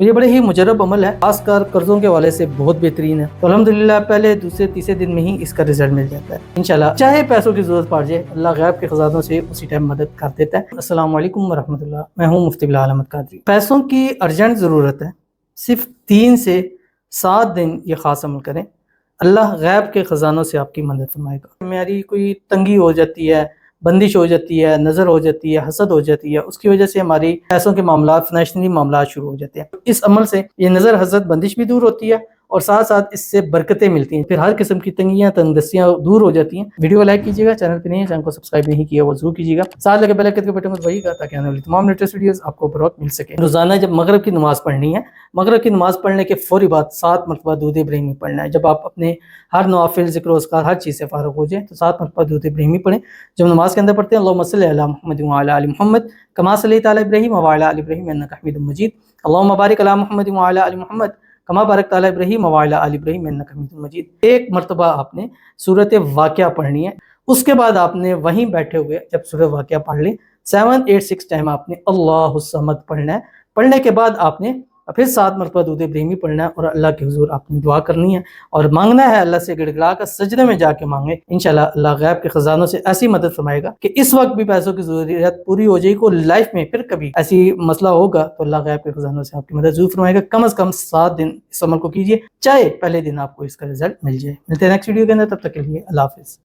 تو یہ بڑے ہی مجرب عمل ہے، خاص کر قرضوں کے حوالے سے بہت بہترین ہے۔ تو الحمدللہ پہلے دوسرے تیسرے دن میں ہی اس کا رزلٹ مل جاتا ہے انشاءاللہ۔ چاہے پیسوں کی ضرورت پڑ جائے، اللہ غیب کے خزانوں سے اسی ٹائم مدد کر دیتا ہے۔ السلام علیکم ورحمۃ اللہ، میں ہوں مفتی بلال احمد قادری۔ پیسوں کی ارجنٹ ضرورت ہے، صرف 3 سے 7 دن یہ خاص عمل کریں، اللہ غیب کے خزانوں سے آپ کی مدد فرمائے گا۔ میری کوئی تنگی ہو جاتی ہے، بندش ہو جاتی ہے، نظر ہو جاتی ہے، حسد ہو جاتی ہے، اس کی وجہ سے ہماری پیسوں کے معاملات، فائنینشلی معاملات شروع ہو جاتے ہیں۔ اس عمل سے یہ نظر، حسد، بندش بھی دور ہوتی ہے اور ساتھ ساتھ اس سے برکتیں ملتی ہیں، پھر ہر قسم کی تنگیاں، تنگ دستیاں دور ہو جاتی ہیں۔ ویڈیو کو لائک کیجیے گا، چینل پہ نہیں ہے، چینل کو سبسکرائب نہیں کیا وہ ضرور کیجیے گا، ساتھ لگے بیل آئکن کے بٹن کو دبائیے گا تاکہ آنے والی تمام لیٹسٹ ویڈیوز آپ کو بر وقت مل سکے۔ روزانہ جب مغرب کی نماز پڑھنی ہے، مغرب کی نماز پڑھنے کے فوری بعد 7 مرتبہ درود ابراہیمی پڑھنا ہے۔ جب آپ اپنے ہر نوافل، ذکر و اذکار، ہر چیز سے فارغ ہو جائیں تو 7 مرتبہ درود ابراہیمی پڑھیں۔ جب نماز کے اندر پڑھتے ہیں اللہم صلی علی محمد وعلی آل محمد کما صلیت علی ابراہیم وعلی آل ابراہیم انک حمید مجید، اللہم بارک علی محمد وعلی آل محمد کما بارکت علی ابراہیم وعلی آل ابراہیم انک حمید مجید۔ ایک مرتبہ آپ نے سورۃ واقعہ پڑھنی ہے، اس کے بعد آپ نے وہیں بیٹھے ہوئے جب سورۃ واقعہ پڑھ لی 786 ٹائم آپ نے اللہ الصمد پڑھنا ہے۔ پڑھنے کے بعد آپ نے پھر 7 مرتبہ درود ابراہیمی پڑھنا ہے اور اللہ کے حضور آپ نے دعا کرنی ہے اور مانگنا ہے اللہ سے، گڑ گڑا کر سجدے میں جا کے مانگے، انشاءاللہ اللہ غیب کے خزانوں سے ایسی مدد فرمائے گا کہ اس وقت بھی پیسوں کی ضرورت پوری ہو جائے گی، لائف میں پھر کبھی ایسی مسئلہ ہوگا تو اللہ غیب کے خزانوں سے آپ کی مدد ضرور فرمائے گا۔ کم از کم 7 دن اس عمل کو کیجیے، چاہے پہلے دن آپ کو اس کا رزلٹ مل جائے۔ ملتے ہیں نیکسٹ ویڈیو کے اندر، تب تک کے لیے اللہ حافظ۔